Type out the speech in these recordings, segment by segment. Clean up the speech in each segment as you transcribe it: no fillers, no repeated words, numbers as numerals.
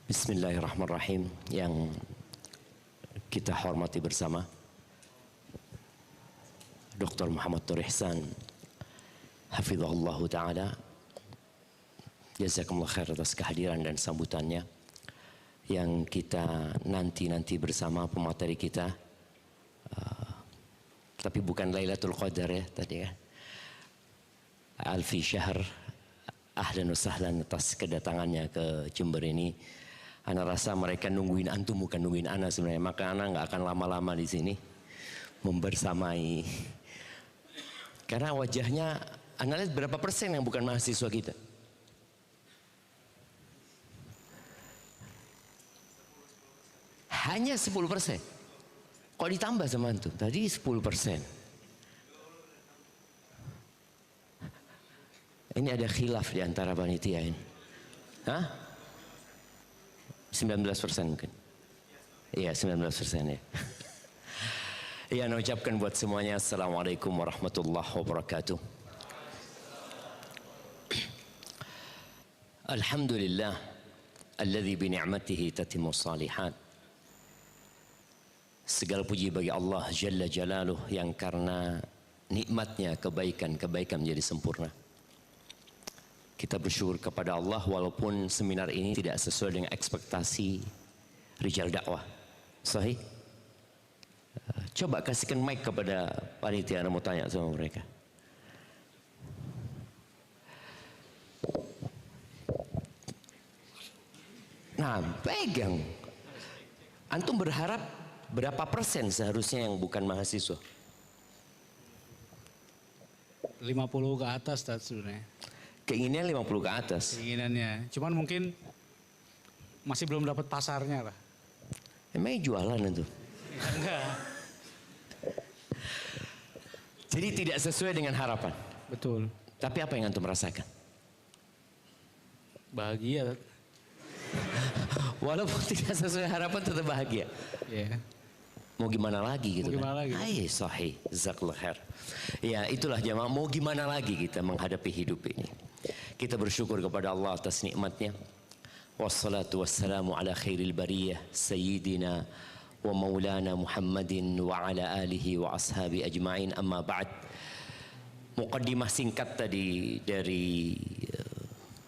Bismillahirrahmanirrahim. Yang kita hormati bersama Dr. Muhammad Nur Ihsan hafizahullah ta'ala, jazakumullah khair atas kehadiran dan sambutannya. Yang kita nanti bersama pemateri kita, tapi bukan Lailatul Qadar ya tadi ya, Alfi Syahr. Ahlan wa sahlan atas kedatangannya ke Jember ini. Ana rasa mereka nungguin antum bukan nungguin ana sebenarnya, maka ana nggak akan lama-lama di sini membersamai. Karena wajahnya, ana lihat berapa persen yang bukan mahasiswa kita? Hanya 10%. Kok ditambah sama antum? Tadi 10%. Ini ada khilaf di antara panitia ini. Hah? 19% mungkin. Iya, 19% ya. Iya, saya ucapkan buat semuanya assalamualaikum warahmatullahi wabarakatuh. Alhamdulillah alladzi bi ni'matihi tatimmu shalihat. Segala puji bagi Allah Jalla Jalaluh yang karena nikmatnya kebaikan menjadi sempurna. Kita bersyukur kepada Allah walaupun seminar ini tidak sesuai dengan ekspektasi rijal dakwah. Sahih? Coba kasihkan mic kepada panitia, mau tanya sama mereka. Nah, pegang. Antum berharap berapa persen seharusnya yang bukan mahasiswa? 50 ke atas sebenarnya. Keinginannya 50 ke atas. Keinginannya, cuman mungkin masih belum dapat pasarnya lah. Emangnya jualan itu? Enggak. Jadi tidak sesuai dengan harapan. Betul. Tapi apa yang antum merasakan? Bahagia. Walaupun tidak sesuai harapan tetap bahagia. Iya. Mau gimana lagi gitu? Mau gimana lagi? Sahih. Jazakallah khair. Ya, itulah jamaah, mau gimana lagi kita menghadapi hidup ini. Kita bersyukur kepada Allah atas nikmatnya. Wassalatu wassalamu ala khairil bariyah sayyidina wa maulana Muhammadin wa ala alihi wa ashabi ajma'in, amma ba'd. Muqaddimah singkat tadi dari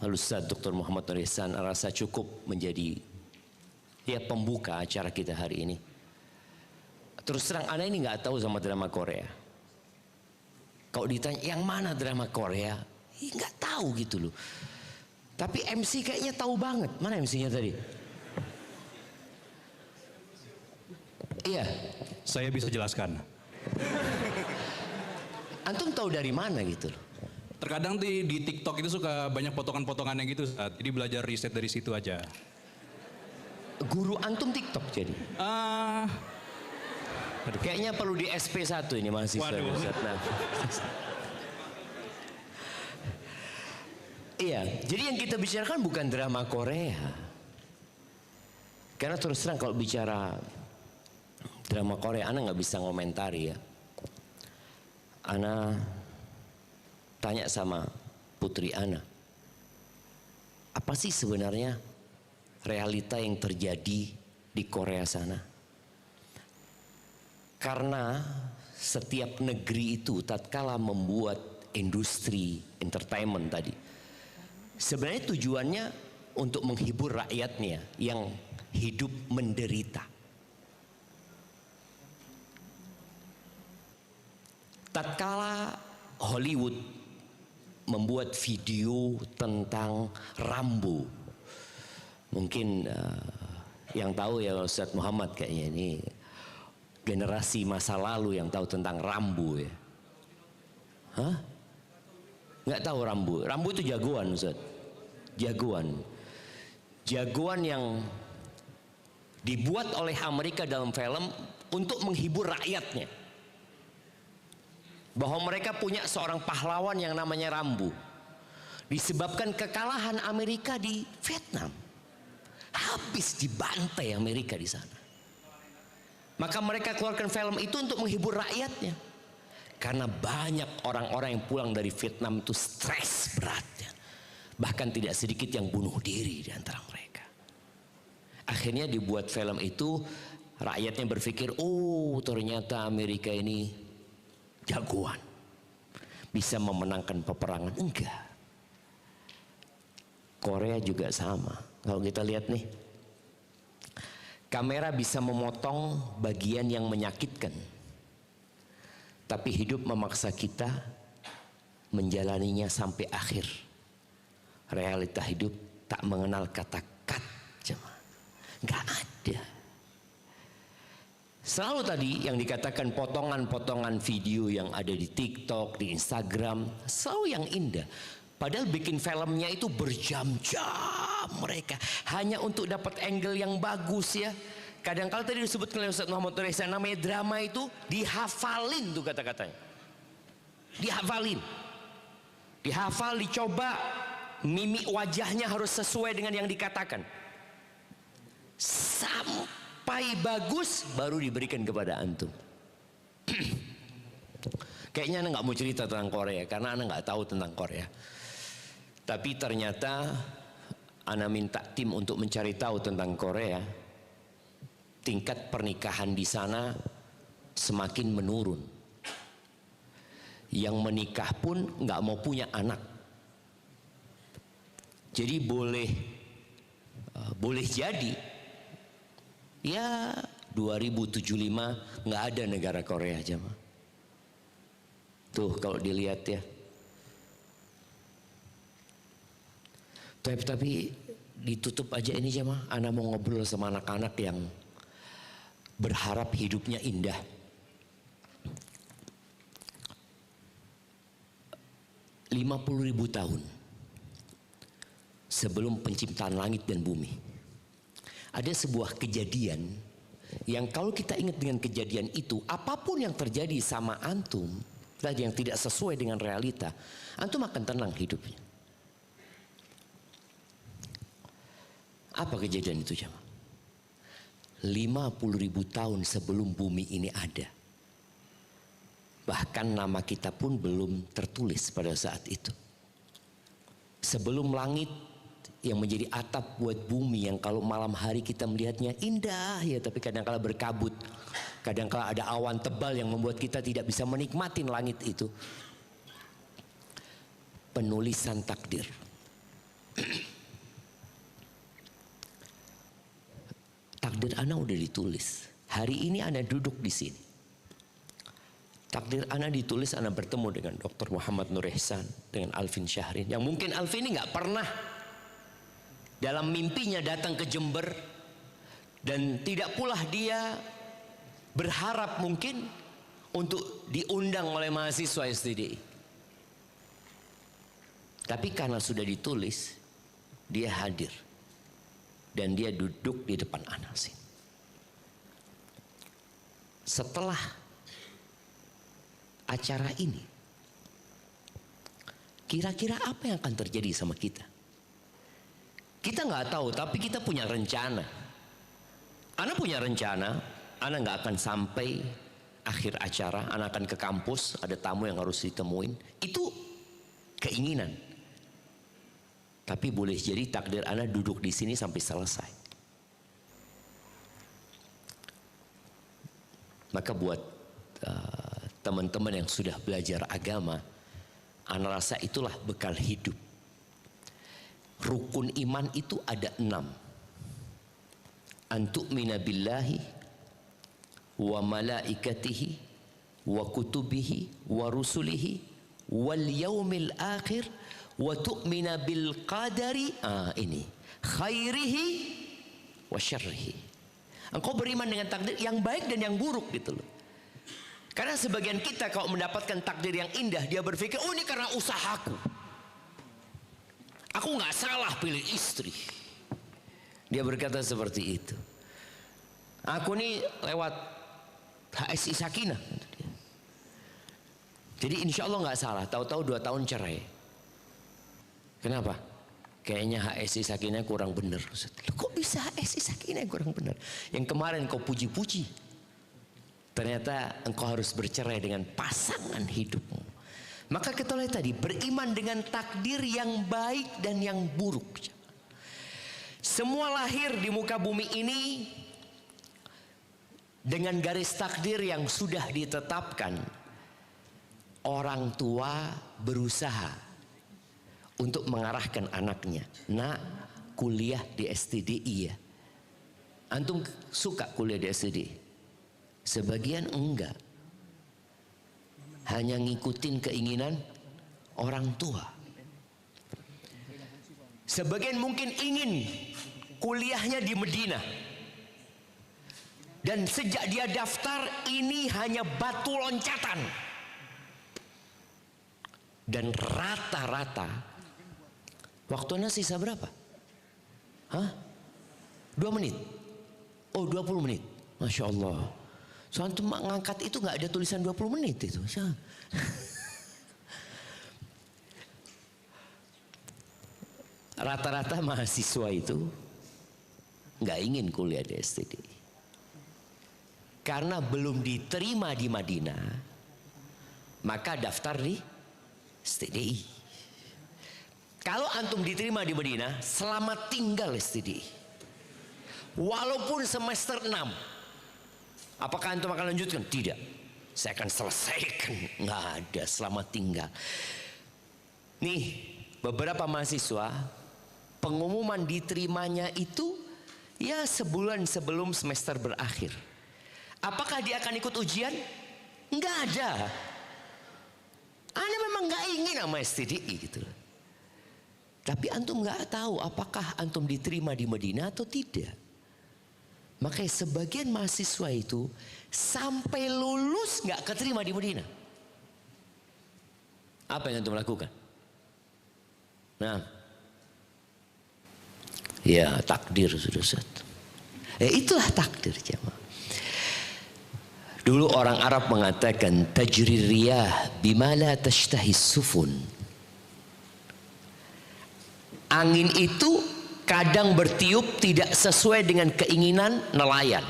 Al-Ustaz Dr. Muhammad Nur Ihsan rasa cukup menjadi ya pembuka acara kita hari ini. Terus terang ana ini nggak tahu sama drama Korea. Kalau ditanya yang mana drama Korea, nggak tahu gitu loh. Tapi MC kayaknya tahu banget. Mana MC-nya tadi? Iya. Saya bisa jelaskan. Antum tahu dari mana gitu loh? Terkadang di TikTok itu suka banyak potongan-potongannya gitu. Jadi belajar riset dari situ aja. Guru antum TikTok jadi? Kayaknya perlu di SP1 ini mahasiswa. Waduh. Nah. Iya, jadi yang kita bicarakan bukan drama Korea. Karena terus terang kalau bicara drama Korea, ana nggak bisa ngomentari ya. Ana tanya sama putri ana, apa sih sebenarnya realita yang terjadi di Korea sana? Karena setiap negeri itu tatkala membuat industri entertainment tadi, sebenarnya tujuannya untuk menghibur rakyatnya yang hidup menderita. Tatkala Hollywood membuat video tentang Rambo, mungkin yang tahu ya Ustaz Muhammad kayaknya ini generasi masa lalu yang tahu tentang Rambo ya. Hah? Nggak tahu Rambo. Rambo itu jagoan Ustaz. Jagoan. Jagoan yang dibuat oleh Amerika dalam film untuk menghibur rakyatnya. Bahwa mereka punya seorang pahlawan yang namanya Rambo. Disebabkan kekalahan Amerika di Vietnam. Habis dibantai Amerika di sana. Maka mereka keluarkan film itu untuk menghibur rakyatnya. Karena banyak orang-orang yang pulang dari Vietnam itu stres beratnya. Bahkan tidak sedikit yang bunuh diri di antara mereka. Akhirnya dibuat film itu, rakyatnya berpikir, oh ternyata Amerika ini jagoan, bisa memenangkan peperangan. Enggak. Korea juga sama. Kalau kita lihat nih, kamera bisa memotong bagian yang menyakitkan, tapi hidup memaksa kita menjalaninya sampai akhir. Realita hidup tak mengenal kata cut, nggak ada. Selalu tadi yang dikatakan potongan-potongan video yang ada di TikTok, di Instagram, selalu yang indah. Padahal bikin filmnya itu berjam-jam mereka hanya untuk dapat angle yang bagus ya. Kadang-kala tadi disebutkan oleh Ustaz Muhammad Reza, namanya drama itu dihafalin tuh kata-katanya. Dihafalin. Dihafal, dicoba, mimik wajahnya harus sesuai dengan yang dikatakan. Sampai bagus baru diberikan kepada antum. Kayaknya Anda nggak mau cerita tentang Korea karena Anda nggak tahu tentang Korea. Tapi ternyata Anda minta tim untuk mencari tahu tentang Korea. Tingkat pernikahan di sana semakin menurun. Yang menikah pun nggak mau punya anak. Jadi boleh jadi ya 2075 nggak ada negara Korea jemaah. Tuh kalau dilihat ya. Tapi ditutup aja ini jemaah. Ana mau ngobrol sama anak-anak yang berharap hidupnya indah. 50.000 tahun sebelum penciptaan langit dan bumi, ada sebuah kejadian yang kalau kita ingat dengan kejadian itu, apapun yang terjadi sama antum tadi yang tidak sesuai dengan realita, antum akan tenang hidupnya. Apa kejadian itu jemaah? 50.000 tahun sebelum bumi ini ada. Bahkan nama kita pun belum tertulis pada saat itu. Sebelum langit yang menjadi atap buat bumi yang kalau malam hari kita melihatnya indah ya, tapi kadang-kala berkabut. Kadang-kala ada awan tebal yang membuat kita tidak bisa menikmati langit itu. Penulisan takdir. Takdir Ana udah ditulis. Hari ini Ana duduk di sini. Takdir Ana ditulis, Ana bertemu dengan Dr. Muhammad Nur Ihsan, dengan Alvin Syahrin. Yang mungkin Alvin ini nggak pernah dalam mimpinya datang ke Jember. Dan tidak pula dia berharap mungkin untuk diundang oleh mahasiswa STDI. Tapi karena sudah ditulis, dia hadir. Dan dia duduk di depan Ana sini. Setelah acara ini, kira-kira apa yang akan terjadi sama kita? Kita nggak tahu, tapi kita punya rencana. Ana punya rencana, Ana nggak akan sampai akhir acara, Ana akan ke kampus, ada tamu yang harus ditemuin. Itu keinginan. Tapi boleh jadi takdir Ana duduk di sini sampai selesai. Maka buat teman-teman yang sudah belajar agama, Ana rasa itulah bekal hidup. Rukun iman itu ada 6. Antu'mina billahi wa malaikatihi wa kutubihi wa rusulihi wal yaumil akhir wa tu'mina bil qadari, ini khairihi wa syarrihi. Engkau beriman dengan takdir yang baik dan yang buruk gitu loh. Karena sebagian kita kalau mendapatkan takdir yang indah, dia berpikir, oh ini karena usahaku. Aku nggak salah pilih istri. Dia berkata seperti itu. Aku ini lewat HSI Sakinah. Jadi insya Allah nggak salah. Tahu-tahu 2 tahun cerai. Kenapa? Kayaknya HSI Sakinah kurang benar. Loh, kok bisa HSI Sakinah kurang benar? Yang kemarin kau puji-puji. Ternyata engkau harus bercerai dengan pasangan hidupmu. Maka kita lihat tadi, beriman dengan takdir yang baik dan yang buruk. Semua lahir di muka bumi ini dengan garis takdir yang sudah ditetapkan. Orang tua berusaha untuk mengarahkan anaknya. Nak, kuliah di STDI ya. Antum suka kuliah di STDI? Sebagian enggak. Hanya ngikutin keinginan orang tua. Sebagian mungkin ingin kuliahnya di Medina. Dan sejak dia daftar ini hanya batu loncatan. Dan rata-rata waktunya sisa berapa? Hah? 2 menit? Oh 20 menit. Masya Allah. Soalnya ngangkat itu gak ada tulisan 20 menit itu. Rata-rata mahasiswa itu gak ingin kuliah di STDI. Karena belum diterima di Madinah, maka daftar di STDI. Kalau antum diterima di Madinah, selamat tinggal STDI. Walaupun semester 6. Apakah antum akan lanjutkan? Tidak. Saya akan selesaikan. Nggak ada, selamat tinggal. Nih, beberapa mahasiswa pengumuman diterimanya itu ya sebulan sebelum semester berakhir. Apakah dia akan ikut ujian? Nggak ada. Anda memang nggak ingin sama STDI gitu. Tapi antum nggak tahu apakah antum diterima di Madinah atau tidak. Makanya sebagian mahasiswa itu sampai lulus nggak keterima di Madinah. Apa yang antum lakukan? Nah, ya takdir sudah satu. Itulah takdir jemaah. Dulu orang Arab mengatakan tajri riyah bima la tashtahi sufun. Angin itu kadang bertiup tidak sesuai dengan keinginan nelayan.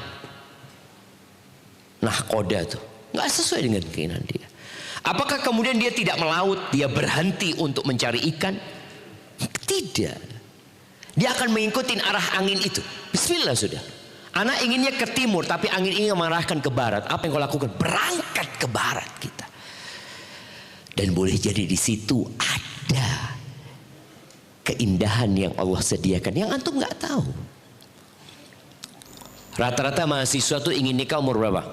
Nahkoda tuh nggak sesuai dengan keinginan dia. Apakah kemudian dia tidak melaut, dia berhenti untuk mencari ikan? Tidak. Dia akan mengikuti arah angin itu. Bismillah sudah. Anak inginnya ke timur, tapi angin ingin mengarahkan ke barat. Apa yang kau lakukan? Berangkat ke barat kita. Dan boleh jadi di situ ada keindahan yang Allah sediakan, yang antum nggak tahu. Rata-rata mahasiswa tuh ingin nikah umur berapa?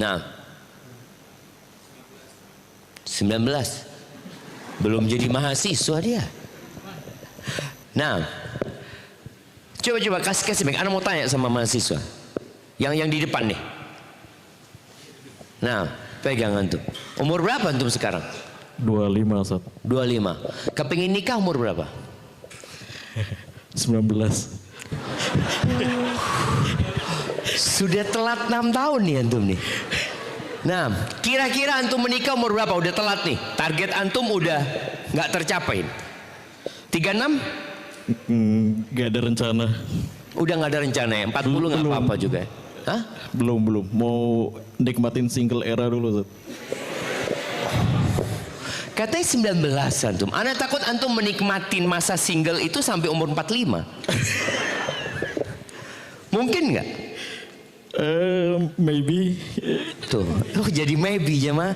Nah, 19. Belum jadi mahasiswa dia. Nah, coba kasih mic. Ana mau tanya sama mahasiswa yang di depan nih. Nah, pegang antum. Umur berapa antum sekarang? 25, Ustaz. 25. Kepingin nikah umur berapa? 19. Sudah telat 6 tahun nih antum nih. Nah, kira-kira antum menikah umur berapa? Udah telat nih. Target antum udah nggak tercapai. 36? Gak ada rencana. Udah nggak ada rencana ya? 40 nggak apa-apa juga ya? Hah? Belum. Mau nikmatin single era dulu, Ustaz. Katanya 19 antum. Ana takut antum menikmatin masa single itu sampai umur 45. Mungkin nggak? Maybe. Tuh, jadi maybe jemaah.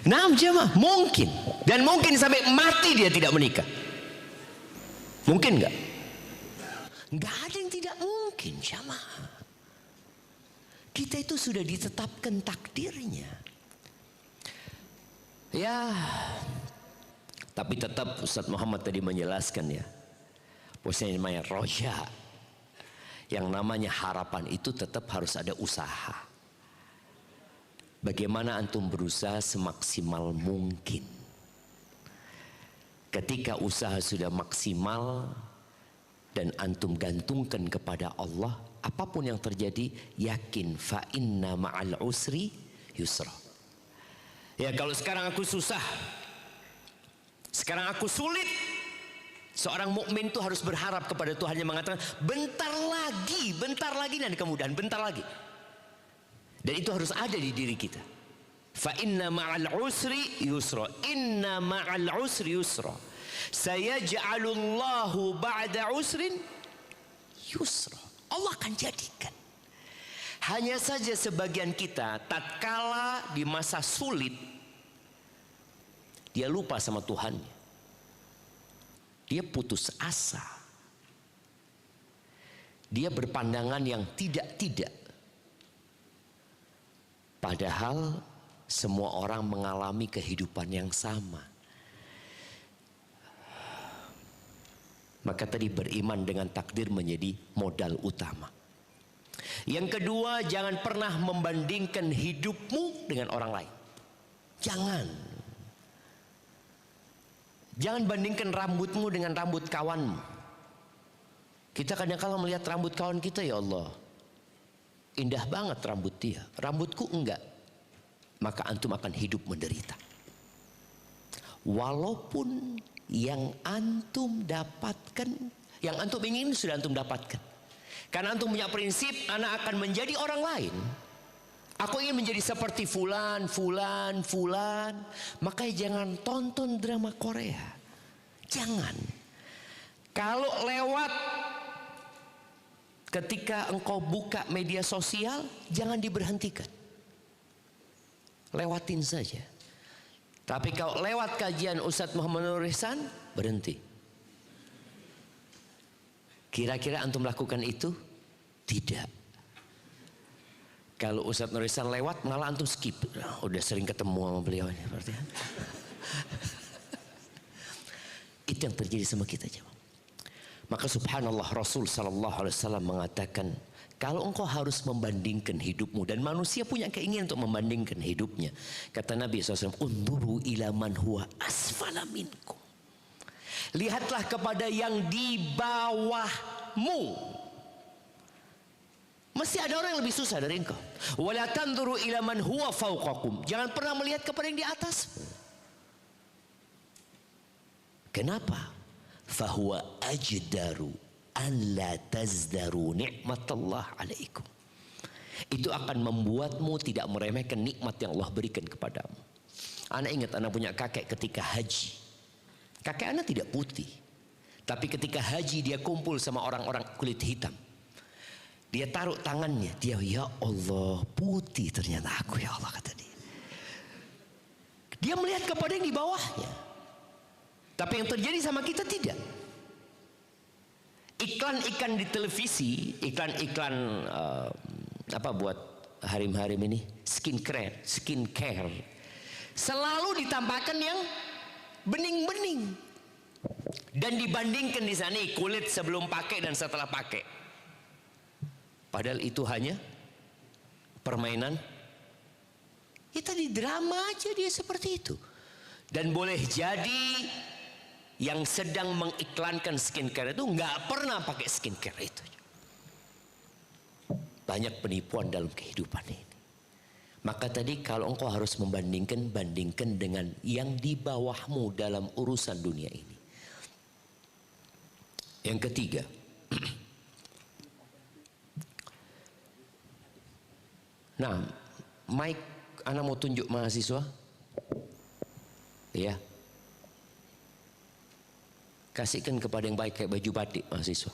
Nah jemaah, mungkin. Dan mungkin sampai mati dia tidak menikah. Mungkin nggak? Nggak ada yang tidak mungkin jemaah. Kita itu sudah ditetapkan takdirnya. Ya, tapi tetap Ustaz Muhammad tadi menjelaskan ya. Bahwasanya namanya roja. Yang namanya harapan itu tetap harus ada usaha. Bagaimana antum berusaha semaksimal mungkin. Ketika usaha sudah maksimal dan antum gantungkan kepada Allah, apapun yang terjadi, yakin fa inna ma'al usri yusra. Ya kalau sekarang aku susah, sekarang aku sulit, seorang mukmin itu harus berharap kepada Tuhan yang mengatakan bentar lagi nanti kemudahan, bentar lagi. Dan itu harus ada di diri kita. Fa inna ma'al usri yusra. Inna ma'al usri yusra. Sayaj'alullahu ba'da usrin yusra. Allah akan jadikan. Hanya saja sebagian kita tatkala di masa sulit dia lupa sama Tuhannya. Dia putus asa. Dia berpandangan yang tidak-tidak. Padahal semua orang mengalami kehidupan yang sama. Maka tadi beriman dengan takdir menjadi modal utama. Yang kedua, jangan pernah membandingkan hidupmu dengan orang lain. Jangan. Jangan bandingkan rambutmu dengan rambut kawanmu. Kita kadang-kadang melihat rambut kawan kita, ya Allah, indah banget rambut dia, rambutku enggak. Maka antum akan hidup menderita. Walaupun yang antum dapatkan, yang antum ingin sudah antum dapatkan. Karena antum punya prinsip, anak akan menjadi orang lain. Aku ingin menjadi seperti fulan, fulan, fulan. Makanya jangan tonton drama Korea. Jangan. Kalau lewat ketika engkau buka media sosial, jangan diberhentikan. Lewatin saja. Tapi kalau lewat kajian Ustadz Muhammad Nur Ihsan, berhenti. Kira-kira antum lakukan itu? Tidak. Kalau Ustadz Nur Ihsan lewat, malah antum skip. Udah sering ketemu sama beliau ini, berarti. Itu yang terjadi sama kita, jemaah. Maka subhanallah, Rasul sallallahu alaihi wasallam mengatakan, kalau engkau harus membandingkan hidupmu, dan manusia punya keinginan untuk membandingkan hidupnya. Kata Nabi SAW, unduru ila man huwa asfala minkum. Lihatlah kepada yang di bawahmu. Mesti ada orang yang lebih susah dari engkau. Wala tanduru ila man huwa fawqakum. Jangan pernah melihat kepada yang di atas. Kenapa? Fahuwa ajdaru an la tazdaru ni'matallah alaikum. Itu akan membuatmu tidak meremehkan nikmat yang Allah berikan kepadamu. Anak ingat, anak punya kakek ketika haji. Kakek anak tidak putih, tapi ketika haji dia kumpul sama orang-orang kulit hitam. Dia taruh tangannya, dia, ya Allah, putih ternyata aku, ya Allah, kata dia. Dia melihat kepada yang di bawahnya. Tapi yang terjadi sama kita tidak. Iklan-iklan di televisi, iklan-iklan apa buat harim-harim ini, skincare, selalu ditampakkan yang bening-bening dan dibandingkan di sana kulit sebelum pakai dan setelah pakai. Padahal itu hanya permainan. Ya tadi drama aja dia seperti itu. Dan boleh jadi yang sedang mengiklankan skincare itu nggak pernah pakai skincare itu. Banyak penipuan dalam kehidupan ini. Maka tadi kalau engkau harus membandingkan, bandingkan dengan yang di bawahmu dalam urusan dunia ini. Yang ketiga, nah, Mike, anak mau tunjuk mahasiswa, ya. Kasihkan kepada yang baik kayak baju batik mahasiswa.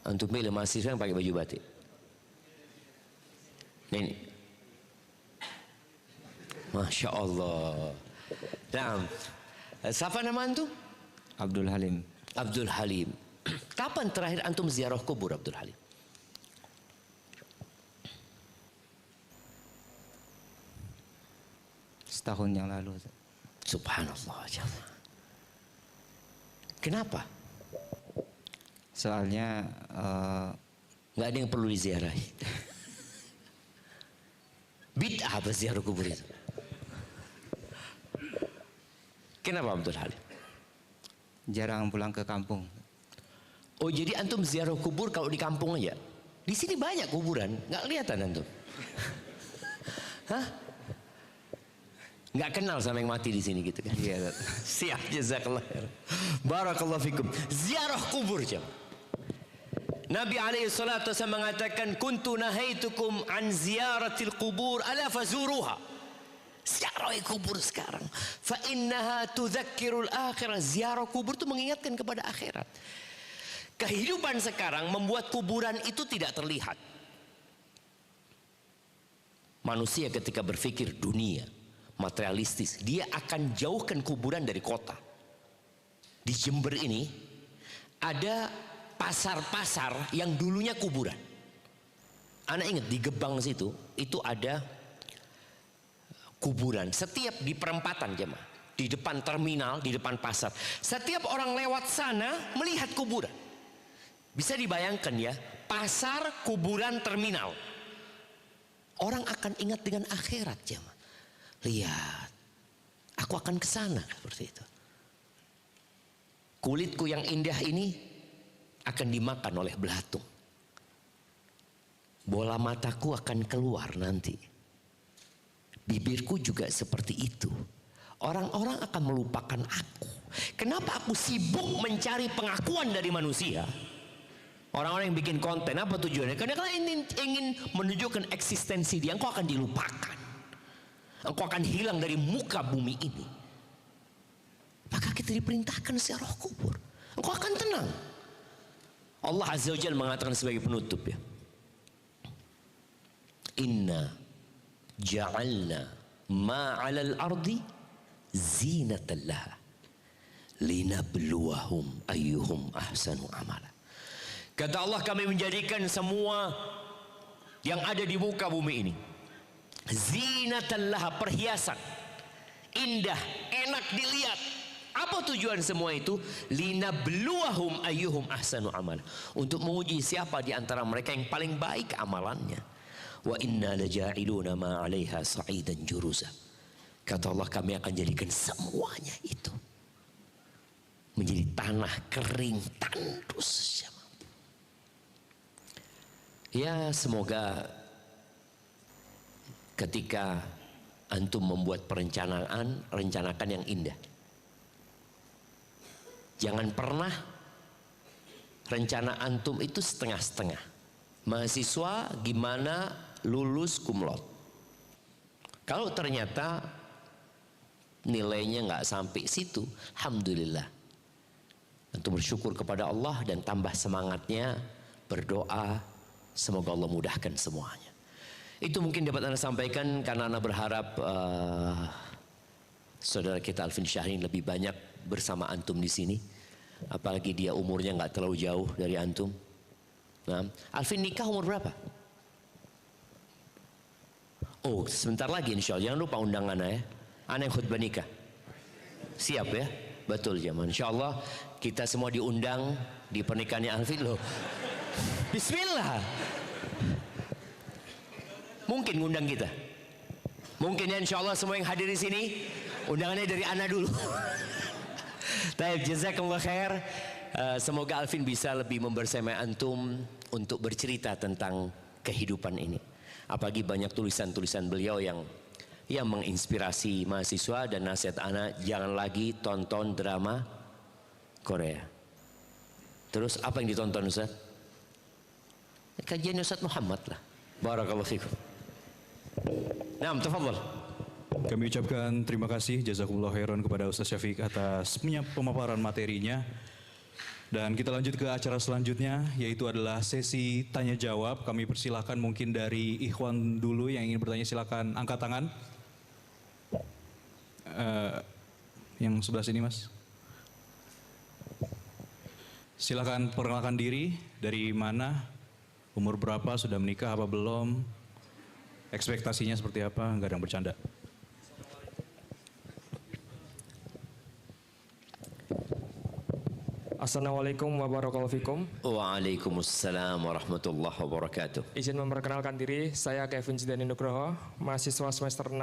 Untuk milih mahasiswa yang pakai baju batik. Ini. Masya Allah. Nah, siapa nama antum? Abdul Halim. Abdul Halim. Kapan terakhir antum ziarah kubur, Abdul Halim? Setahun yang lalu. Subhanallah. Kenapa? Soalnya nggak ada yang perlu diziarahi. Bid'ah apa ziarah kubur itu? Kenapa Abdul Halim? jarang pulang ke kampung. Oh, jadi antum ziarah kubur kalau di kampung aja? Di sini banyak kuburan, nggak kelihatan antum? Hah? Nggak kenal sama yang mati di sini gitu kan? Iya. Siap, jazakallah khair. Barakallahu fikum. Ziarah kubur jam. Nabi alaihi salatu wasallam mengatakan, kuntu nahaitukum an ziyaratil kubur ala fazuruha. Ziarahi kubur sekarang. Fa innaha tudzakkirul akhirah. Ziarah kubur itu mengingatkan kepada akhirat. Kehidupan sekarang membuat kuburan itu tidak terlihat. Manusia ketika berpikir dunia materialistis, dia akan jauhkan kuburan dari kota. Di Jember ini ada pasar-pasar yang dulunya kuburan. Anak ingat di Gebang situ itu ada kuburan setiap di perempatan jemaah, di depan terminal, di depan pasar. Setiap orang lewat sana melihat kuburan. Bisa dibayangkan ya, pasar, kuburan, terminal. Orang akan ingat dengan akhirat jemaah. Lihat, aku akan ke sana seperti itu. Kulitku yang indah ini akan dimakan oleh belatung. Bola mataku akan keluar nanti. Bibirku juga seperti itu. Orang-orang akan melupakan aku. Kenapa aku sibuk mencari pengakuan dari manusia? Orang-orang yang bikin konten, apa tujuannya? Karena kalian ingin menunjukkan eksistensi dia. Engkau akan dilupakan. Engkau akan hilang dari muka bumi ini. Maka kita diperintahkan ziarah kubur. Engkau akan tenang. Allah Azza wa Jalla mengatakan sebagai penutup ya. Inna ja'alna ma'alal ardi zinatan laha linabluwahum ayyuhum ahsanu amala. Kata Allah, kami menjadikan semua yang ada di muka bumi ini zinatan laha, perhiasan indah, enak dilihat. Apa tujuan semua itu? Linabluwahum ayyuhum ahsanu amala, untuk menguji siapa di antara mereka yang paling baik amalannya. Wa inna laja'iluna ma 'alaiha sa'idan juruza. Kata Allah, kami akan jadikan semuanya itu menjadi tanah kering tandus. Ya, semoga ketika antum membuat rencanakan yang indah. Jangan pernah rencana antum itu setengah-setengah. Mahasiswa gimana lulus cum laude. Kalau ternyata nilainya nggak sampai situ, alhamdulillah. Antum bersyukur kepada Allah dan tambah semangatnya, berdoa semoga Allah mudahkan semuanya. Itu mungkin dapat Anda sampaikan karena Anda berharap saudara kita Alvin Syahrin lebih banyak bersama antum di sini. Apalagi dia umurnya nggak terlalu jauh dari antum. Nah, Alvin nikah umur berapa? Oh, sebentar lagi insya Allah. Jangan lupa undangannya ya. Anak yang khutbah nikah. Siap ya? Betul zaman. Insya Allah kita semua diundang di pernikahannya Alvin loh. Bismillah. Mungkin ngundang kita. Mungkin ya, insya Allah semua yang hadir di sini undangannya dari Ana dulu. Baik, jazakallah khair. Semoga Alvin bisa lebih membersamai antum untuk bercerita tentang kehidupan ini. Apalagi banyak tulisan-tulisan beliau yang menginspirasi mahasiswa, dan nasihat Ana, jangan lagi tonton drama Korea. Terus apa yang ditonton Ustaz? Kajian Ustaz Muhammad lah. Barakallahu fikum. Naam, tafadhal. Kami ucapkan terima kasih jazakumullah khairan kepada Ustaz Syafiq atas pemaparan materinya. Dan kita lanjut ke acara selanjutnya, yaitu adalah sesi tanya jawab. Kami persilahkan mungkin dari Ikhwan dulu yang ingin bertanya, silakan angkat tangan. Yang sebelah sini Mas. Silakan perkenalkan diri, dari mana, umur berapa, sudah menikah apa belum, ekspektasinya seperti apa, nggak ada yang bercanda. Assalamualaikum warahmatullahi wabarakatuh. Waalaikumsalam warahmatullahi wabarakatuh. Izin memperkenalkan diri, saya Kevin Zidane Nugroho, mahasiswa semester 6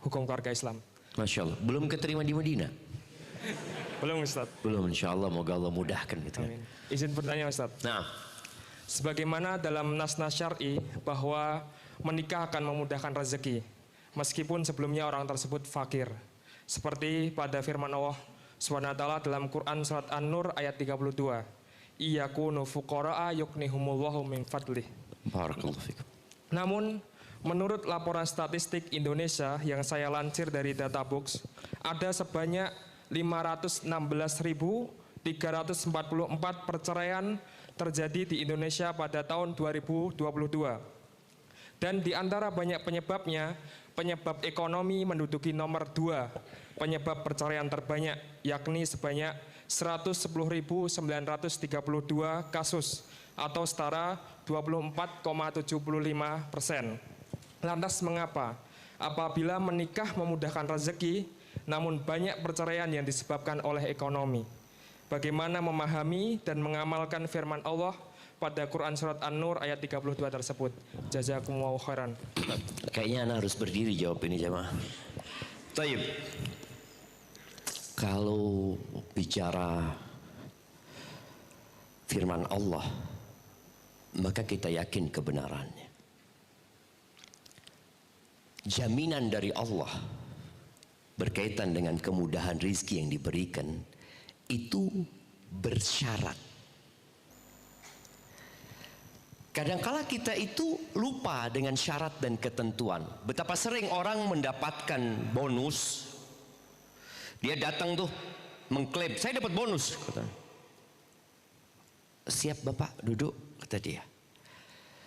Hukum Keluarga Islam. Masya Allah, belum keterima di Madinah? Belum Ustaz. Belum, insya Allah, moga Allah mudahkan gitu. Amin. Izin bertanya Ustaz. Nah, Sebagaimana dalam nas-nas syar'i bahwa menikah akan memudahkan rezeki, meskipun sebelumnya orang tersebut fakir. Seperti pada firman Allah SWT dalam Quran surat An-Nur ayat 32. Iyakunu fuqara'a yuknihumullahu min fadlih. barakallahu fikum. Namun Menurut laporan statistik Indonesia yang saya lansir dari Databox, ada sebanyak 516.344 perceraian terjadi di Indonesia pada tahun 2022. Dan di antara banyak penyebabnya, penyebab ekonomi menduduki nomor 2 penyebab perceraian terbanyak, yakni sebanyak 110.932 kasus atau setara 24,75%. Lantas mengapa? Apabila menikah memudahkan rezeki, namun banyak perceraian yang disebabkan oleh ekonomi. Bagaimana memahami dan mengamalkan firman Allah pada Quran Surat An-Nur ayat 32 tersebut? Jazakumullahu khairan. Kayaknya Anda harus berdiri jawab ini jemaah. Taib. Kalau bicara firman Allah, maka kita yakin kebenarannya. Jaminan dari Allah berkaitan dengan kemudahan rizki yang diberikan itu bersyarat. Kadangkala kita itu lupa dengan syarat dan ketentuan. Betapa sering orang mendapatkan bonus, dia datang tuh mengklaim, saya dapat bonus. Siap Bapak, duduk, kata dia.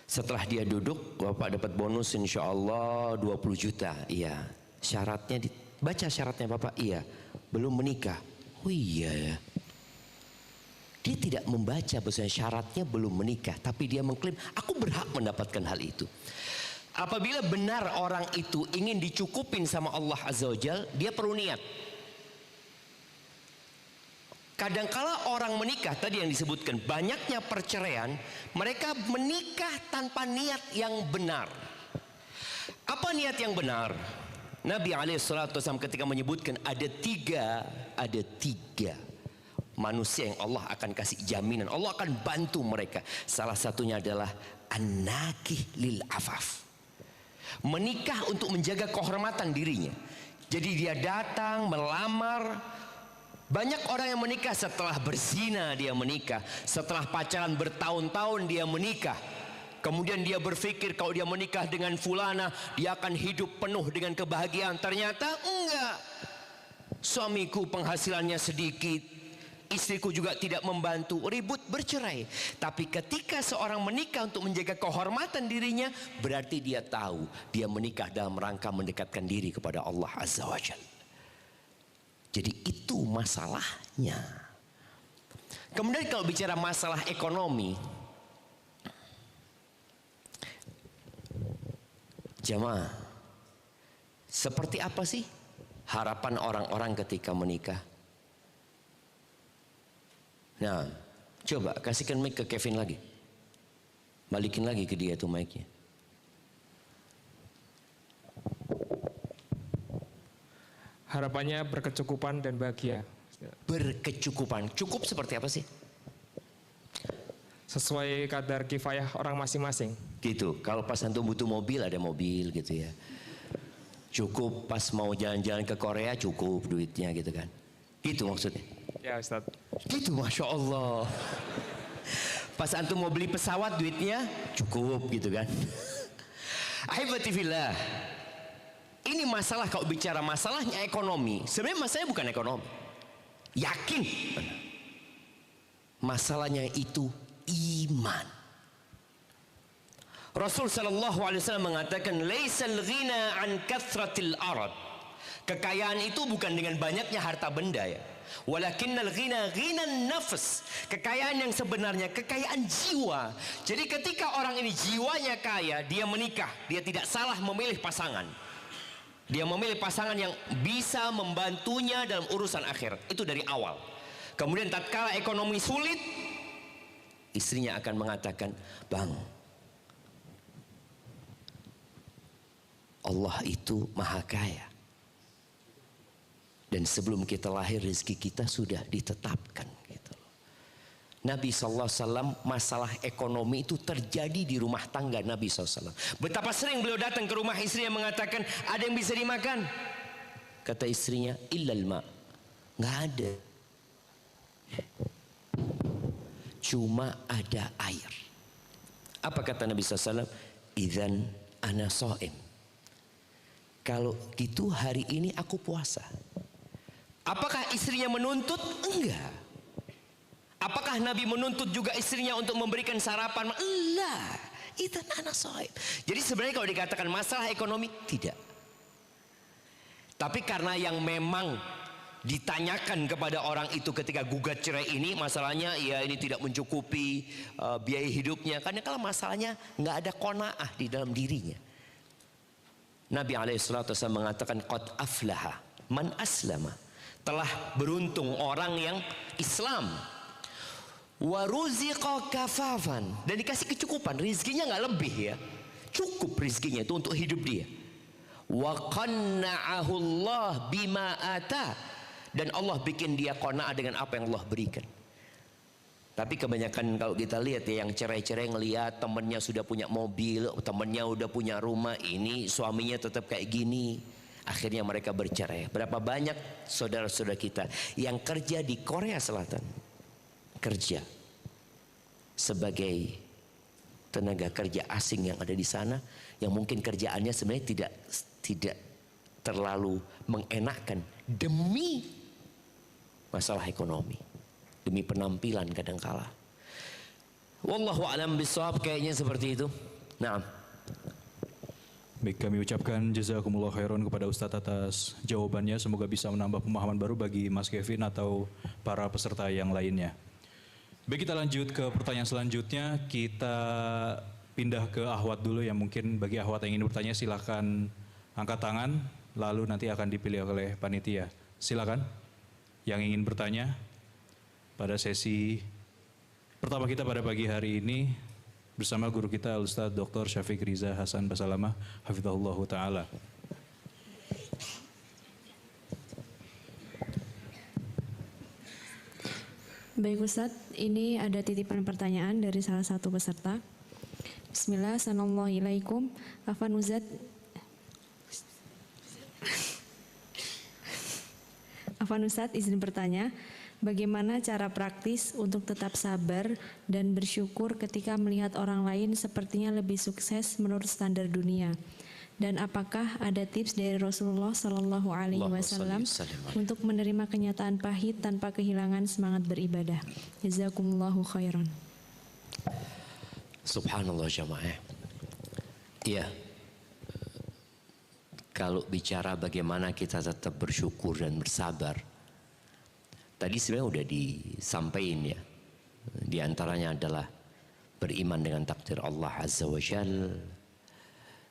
Setelah dia duduk, Bapak dapat bonus insya Allah 20 juta. Iya, syaratnya, baca syaratnya Bapak, iya. Belum menikah, oh iya ya. Dia tidak membaca bahwasanya syaratnya belum menikah, tapi dia mengklaim aku berhak mendapatkan hal itu. Apabila benar orang itu ingin dicukupin sama Allah Azza wa Jalla, dia perlu niat. Kadangkala orang menikah, tadi yang disebutkan banyaknya perceraian, mereka menikah tanpa niat yang benar. Apa niat yang benar? Nabi SAW ketika menyebutkan ada tiga manusia yang Allah akan kasih jaminan, Allah akan bantu mereka. Salah satunya adalah an-nakih lil afaf, menikah untuk menjaga kehormatan dirinya. Jadi dia datang melamar. Banyak orang yang menikah setelah berzina, dia menikah. Setelah pacaran bertahun-tahun dia menikah. Kemudian dia berpikir kalau dia menikah dengan fulana, dia akan hidup penuh dengan kebahagiaan. Ternyata enggak. Suamiku penghasilannya sedikit, istriku juga tidak membantu, ribut, bercerai. Tapi ketika seorang menikah untuk menjaga kehormatan dirinya, berarti dia tahu dia menikah dalam rangka mendekatkan diri kepada Allah Azza wa Jalla. Jadi itu masalahnya. Kemudian kalau bicara masalah ekonomi, jemaah, seperti apa sih harapan orang-orang ketika menikah? Nah, coba kasihkan mic ke Kevin lagi. Balikin lagi ke dia tuh mic-nya. Harapannya berkecukupan dan bahagia. Berkecukupan. Cukup seperti apa sih? Sesuai kadar kifayah orang masing-masing. Gitu. Kalau pas antum butuh mobil, ada mobil gitu ya. Cukup pas mau jalan-jalan ke Korea, cukup duitnya gitu kan. Gitu maksudnya. Ya Ustaz. Gitu, Masya Allah. Pas antum mau beli pesawat, duitnya cukup gitu kan. Ahibati fillah. Ini masalah, kalau bicara masalahnya ekonomi, sebenarnya masalahnya bukan ekonomi. Yakin. Masalahnya itu iman. Rasul sallallahu alaihi wasallam mengatakan, "Laisal ghina an kathratil arad." Kekayaan itu bukan dengan banyaknya harta benda ya. Walakinnal ghina ghinan nafs. Kekayaan yang sebenarnya kekayaan jiwa. Jadi ketika orang ini jiwanya kaya, dia menikah, dia tidak salah memilih pasangan. Dia memilih pasangan yang bisa membantunya dalam urusan akhir. Itu dari awal. Kemudian tatkala ekonomi sulit, istrinya akan mengatakan, "Bang, Allah itu maha kaya. Dan sebelum kita lahir rezeki kita sudah ditetapkan." Gitu. Nabi SAW, masalah ekonomi itu terjadi di rumah tangga Nabi SAW. Betapa sering beliau datang ke rumah istrinya mengatakan, "Ada yang bisa dimakan?" Kata istrinya, "Illal ma." Nggak ada. Cuma ada air. Apa kata Nabi SAW? "Idzan ana shaim. Kalau gitu hari ini aku puasa. Apakah istrinya menuntut? Enggak. Apakah Nabi menuntut juga istrinya untuk memberikan sarapan? Enggak. Itu ana shaim. Jadi sebenarnya kalau dikatakan masalah ekonomi, tidak. Tapi karena yang memang ditanyakan kepada orang itu ketika gugat cerai ini, masalahnya ya ini tidak mencukupi biaya hidupnya. Karena kalau masalahnya nggak ada qanaah di dalam dirinya. Nabi alaihissalatu wassalam mengatakan qad aflaha man aslama. Telah beruntung orang yang Islam. Wa ruziqa kafafan, dan dikasih kecukupan, rizkinya nggak lebih ya. Cukup rizkinya itu untuk hidup dia. Wa qanna'ahu Allah bima ata, dan Allah bikin dia qanaah dengan apa yang Allah berikan. Tapi kebanyakan kalau kita lihat ya, yang cerai-cerai ngelihat temennya sudah punya mobil, temennya udah punya rumah, ini suaminya tetap kayak gini. Akhirnya mereka bercerai. Berapa banyak saudara-saudara kita yang kerja di Korea Selatan, kerja sebagai tenaga kerja asing yang ada di sana, yang mungkin kerjaannya sebenarnya tidak terlalu mengenakan demi masalah ekonomi, demi penampilan kadangkala. Wallahu a'lam bishawab, kayaknya seperti itu. Nah, Baik, kami ucapkan jazakumullah khairan kepada Ustadz atas jawabannya. Semoga bisa menambah pemahaman baru bagi Mas Kevin atau para peserta yang lainnya. Baik, kita lanjut ke pertanyaan selanjutnya. Kita pindah ke Ahwat dulu, yang mungkin bagi Ahwat yang ingin bertanya silahkan angkat tangan, lalu nanti akan dipilih oleh panitia. Silakan yang ingin bertanya pada sesi pertama kita pada pagi hari ini bersama guru kita Ustadz Dr. Syafiq Riza Hasan Basalamah hafizahullah ta'ala. Baik Ustadz, ini ada titipan pertanyaan dari salah satu peserta. Bismillah, assalamualaikum. Afan Ustadz izin bertanya, bagaimana cara praktis untuk tetap sabar dan bersyukur ketika melihat orang lain sepertinya lebih sukses menurut standar dunia? Dan apakah ada tips dari Rasulullah Sallallahu Alaihi Wasallam untuk menerima kenyataan pahit tanpa kehilangan semangat beribadah? Jazakumullahu khairan. Subhanallah jamaah. Iya. Kalau bicara bagaimana kita tetap bersyukur dan bersabar, tadi sebenarnya udah disampaikan ya. Di antaranya adalah beriman dengan takdir Allah Azza wa Jal.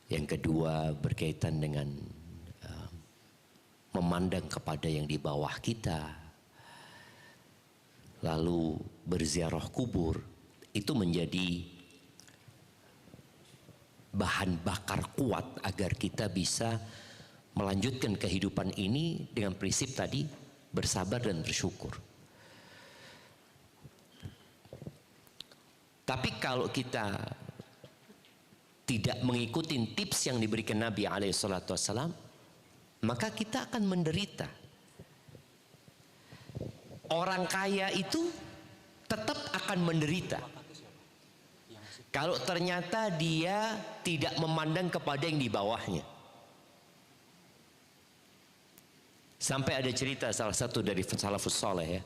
Yang kedua berkaitan dengan memandang kepada yang di bawah kita. Lalu berziarah kubur. Itu menjadi bahan bakar kuat agar kita bisa melanjutkan kehidupan ini dengan prinsip tadi, bersabar dan bersyukur. Tapi kalau kita tidak mengikuti tips yang diberikan Nabi SAW, maka kita akan menderita. Orang kaya itu tetap akan menderita kalau ternyata dia tidak memandang kepada yang di bawahnya. Sampai ada cerita salah satu dari salafus saleh ya,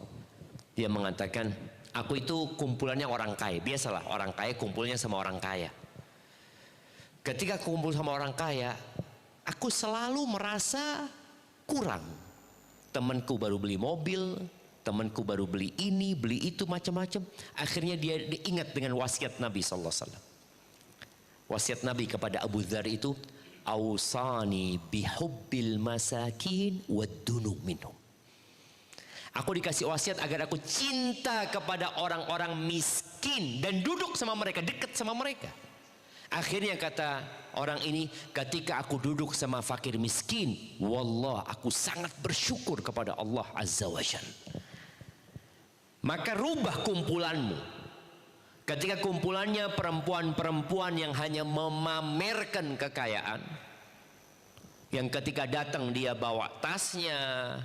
dia mengatakan, aku itu kumpulannya orang kaya. Biasalah orang kaya kumpulnya sama orang kaya. Ketika kumpul sama orang kaya, aku selalu merasa kurang. Temanku baru beli mobil, temanku baru beli ini, beli itu, macam-macam. Akhirnya dia diingat dengan wasiat Nabi SAW. Wasiat Nabi kepada Abu Dzar itu, Ausani bihubbil masakin waddunu minhum. Aku dikasih wasiat agar aku cinta kepada orang-orang miskin dan duduk sama mereka, dekat sama mereka. Akhirnya kata orang ini, ketika aku duduk sama fakir miskin, wallah aku sangat bersyukur kepada Allah Azza wa Jalla. Maka rubah kumpulanmu. Ketika kumpulannya perempuan-perempuan yang hanya memamerkan kekayaan, yang ketika datang dia bawa tasnya,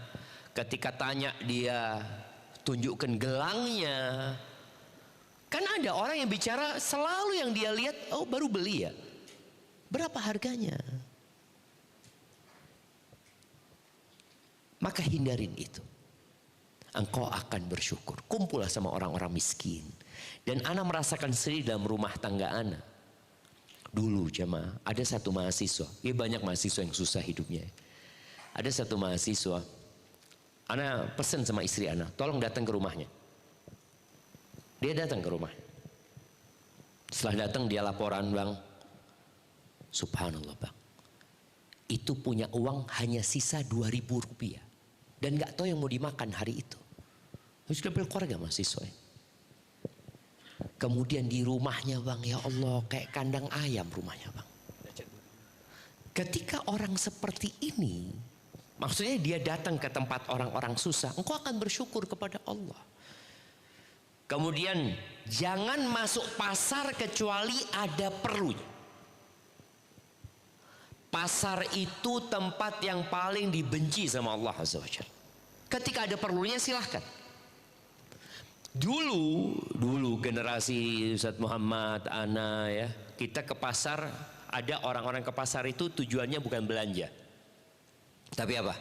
ketika tanya dia tunjukkan gelangnya. Kan ada orang yang bicara selalu yang dia lihat, oh baru beli ya, Berapa harganya? Maka hindarin itu. Engkau akan bersyukur. Kumpullah sama orang-orang miskin. Dan ana merasakan sendiri dalam rumah tangga ana. Dulu jemaah, ada satu mahasiswa. Ya banyak mahasiswa yang susah hidupnya. Ada satu mahasiswa. Ana pesen sama istri ana, tolong datang ke rumahnya. Dia datang ke rumah. Setelah datang dia laporan, bang. Subhanallah bang. Itu punya uang hanya sisa 2.000 rupiah. Dan gak tahu yang mau dimakan hari itu. Sudah berkeluarga mahasiswa. Kemudian di rumahnya bang, ya Allah kayak kandang ayam rumahnya bang. Ketika orang seperti ini, maksudnya dia datang ke tempat orang-orang susah, engkau akan bersyukur kepada Allah. Kemudian jangan masuk pasar kecuali ada perlunya. Pasar itu tempat yang paling dibenci sama Allah Azza wa Jalla. Ketika ada perlunya silahkan. Dulu generasi Ustadz Muhammad, Ana ya, kita ke pasar, ada orang-orang ke pasar itu tujuannya bukan belanja. Tapi apa?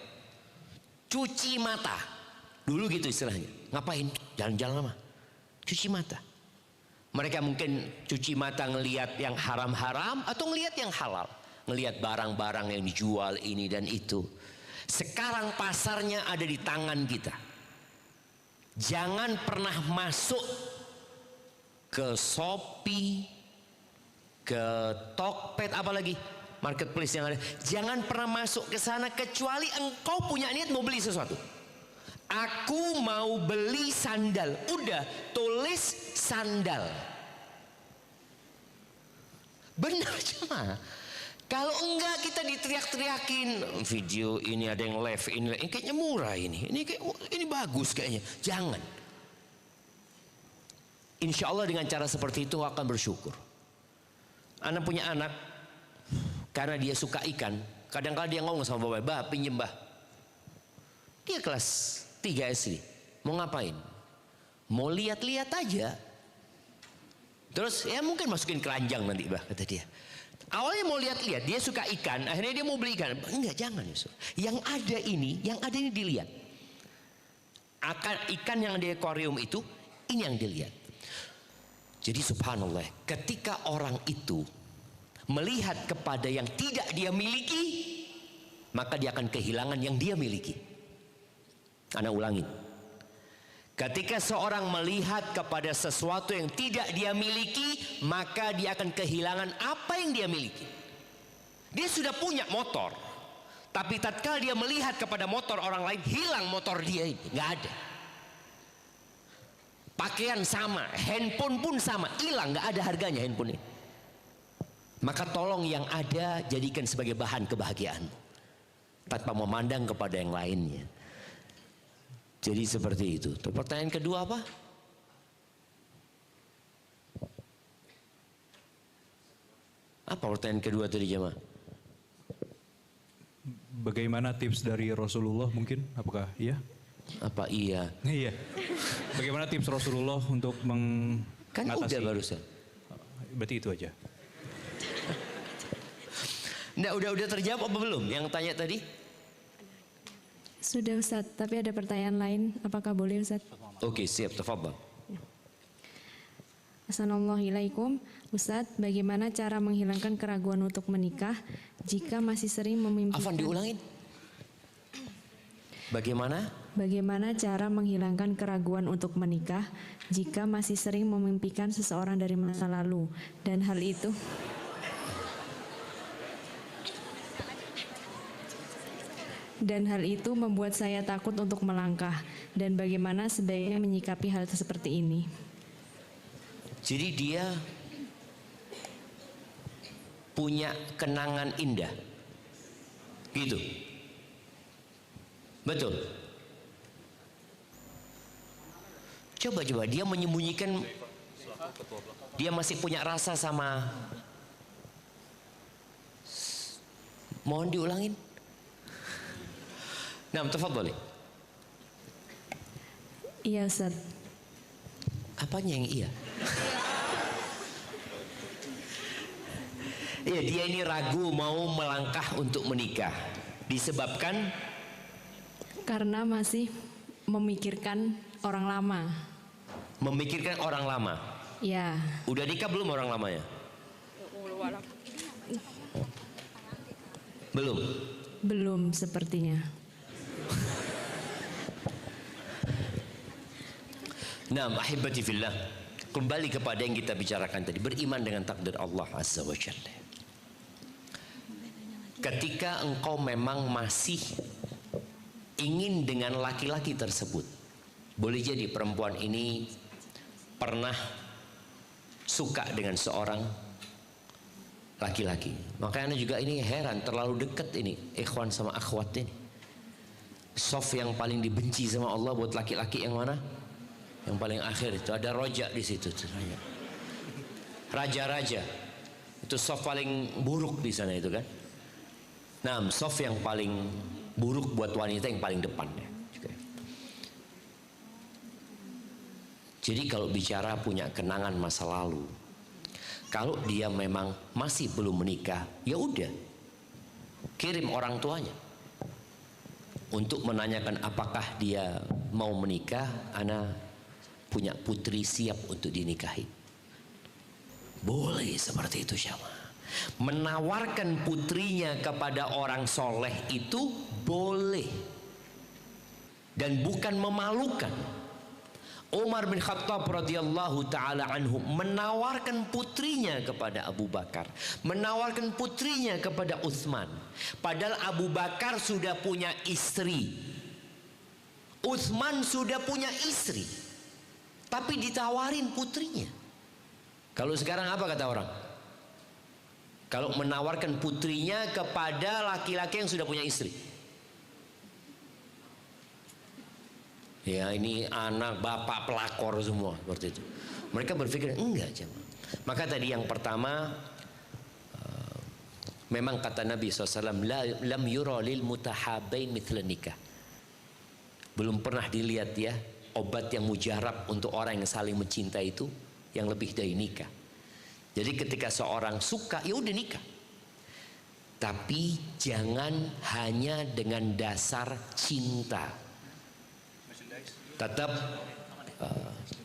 Cuci mata. Dulu gitu istilahnya. Ngapain? Jalan-jalan lama. Cuci mata. Mereka mungkin cuci mata ngelihat yang haram-haram atau ngelihat yang halal. Ngelihat barang-barang yang dijual ini dan itu. Sekarang pasarnya ada di tangan kita. Jangan pernah masuk ke Shopee, ke Tokped, apalagi marketplace yang ada. Jangan pernah masuk ke sana kecuali engkau punya niat mau beli sesuatu. Aku mau beli sandal. Udah, tulis sandal. Benar cuma. Kalau enggak kita diteriak-teriakin video ini ada yang live ini kayaknya murah ini bagus kayaknya. Jangan. Insya Allah dengan cara seperti itu akan bersyukur. Anak punya anak karena dia suka ikan. Kadang-kadang dia ngomong sama bapak, bah pinjem bah. Dia kelas 3 SD. Mau ngapain? Mau lihat-lihat aja. Terus ya mungkin masukin keranjang nanti bah kata dia. Awalnya mau lihat-lihat, dia suka ikan, akhirnya dia mau beli ikan. Enggak, jangan Yusuf. Yang ada ini dilihat. Ikan yang di akuarium itu, ini yang dilihat. Jadi subhanallah, ketika orang itu melihat kepada yang tidak dia miliki, maka dia akan kehilangan yang dia miliki. Ana ulangin. Ketika seorang melihat kepada sesuatu yang tidak dia miliki, maka dia akan kehilangan apa yang dia miliki. Dia sudah punya motor, tapi tatkala dia melihat kepada motor orang lain, hilang motor dia ini, nggak ada. Pakaian sama, handphone pun sama, hilang, nggak ada harganya handphone ini. Maka tolong yang ada jadikan sebagai bahan kebahagiaanmu, tanpa memandang kepada yang lainnya. Jadi seperti itu. Pertanyaan kedua apa? Apa pertanyaan kedua tadi jemaah? Bagaimana tips dari Rasulullah mungkin? Apakah iya? Apa iya? Iya. Bagaimana tips Rasulullah untuk mengatasi? Kan udah barusan. Berarti itu aja. Nah, udah terjawab apa belum yang tanya tadi? Sudah Ustadz, tapi ada pertanyaan lain. Apakah boleh Ustadz? Oke, siap, tafadhal. Assalamualaikum. Ustadz, bagaimana cara menghilangkan keraguan untuk menikah jika masih sering memimpikan... Afwan, diulangin. Bagaimana? Bagaimana cara menghilangkan keraguan untuk menikah jika masih sering memimpikan seseorang dari masa lalu dan hal itu... Dan hal itu membuat saya takut untuk melangkah. Dan bagaimana sebaiknya menyikapi hal seperti ini? Jadi dia punya kenangan indah. Gitu. Betul. Coba dia menyembunyikan, dia masih punya rasa sama. Mohon diulangin. Nah, tafadhali. Iya Ustaz. Apanya yang iya? Ya, dia ini ragu mau melangkah untuk menikah. Disebabkan Karena masih memikirkan orang lama. memikirkan orang lama. Ya, Udah nikah belum orang lamanya? Belum. belum sepertinya. Nah, ahibati fillah, kembali kepada yang kita bicarakan tadi, beriman dengan takdir Allah Azza wa Jalla. Ketika engkau memang masih ingin dengan laki-laki tersebut, boleh jadi perempuan ini pernah suka dengan seorang laki-laki. Makanya juga ini heran, terlalu dekat ini ikhwan sama akhwat ini. Sof yang paling dibenci sama Allah buat laki-laki yang mana? Yang paling akhir itu ada roja di situ. Raja-raja itu sof paling buruk di sana itu kan. Nah, sof yang paling buruk buat wanita yang paling depan ya. Jadi kalau bicara punya kenangan masa lalu, kalau dia memang masih belum menikah, ya udah kirim orang tuanya untuk menanyakan apakah dia mau menikah. Ana punya putri siap untuk dinikahi. Boleh seperti itu Syama. Menawarkan putrinya kepada orang soleh itu boleh dan bukan memalukan. Umar bin Khattab radhiyallahu taala anhu menawarkan putrinya kepada Abu Bakar, menawarkan putrinya kepada Utsman. Padahal Abu Bakar sudah punya istri, Utsman sudah punya istri, tapi ditawarin putrinya. Kalau sekarang apa kata orang? Kalau menawarkan putrinya kepada laki-laki yang sudah punya istri, ya ini anak bapak pelakor semua seperti itu. Mereka berpikir enggak jemaah. Maka tadi yang pertama, memang kata Nabi SAW, lam yura lil mutahabain mithla nikah. Belum pernah dilihat ya obat yang mujarab untuk orang yang saling mencintai itu yang lebih dari nikah. Jadi ketika seorang suka, ya udah nikah. Tapi jangan hanya dengan dasar cinta. Tetap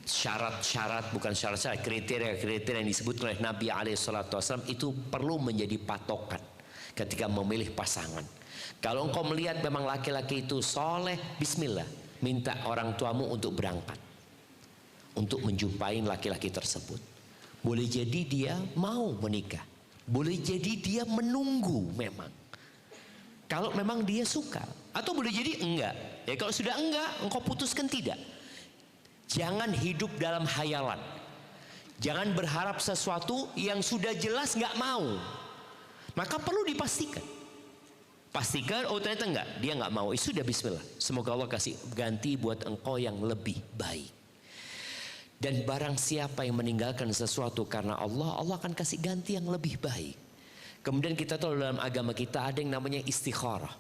syarat-syarat, bukan syarat-syarat, kriteria-kriteria yang disebut oleh Nabi SAW itu perlu menjadi patokan ketika memilih pasangan. Kalau engkau melihat memang laki-laki itu soleh, bismillah, minta orang tuamu untuk berangkat untuk menjumpai laki-laki tersebut. Boleh jadi dia mau menikah, boleh jadi dia menunggu memang. Kalau memang dia suka, atau boleh jadi enggak. Ya kalau sudah enggak, engkau putuskan tidak. Jangan hidup dalam hayalan. Jangan berharap sesuatu yang sudah jelas enggak mau. Maka perlu dipastikan. Pastikan, oh ternyata enggak, dia enggak mau. Sudah bismillah. Semoga Allah kasih ganti buat engkau yang lebih baik. Dan barang siapa yang meninggalkan sesuatu karena Allah, Allah akan kasih ganti yang lebih baik. Kemudian kita tahu dalam agama kita ada yang namanya istikharah.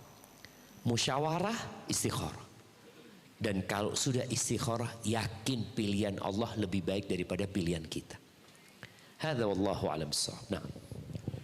Musyawarah, istikharah. Dan kalau sudah istikharah, yakin pilihan Allah lebih baik daripada pilihan kita. Hadza wallahu a'lam bissawab. Nah.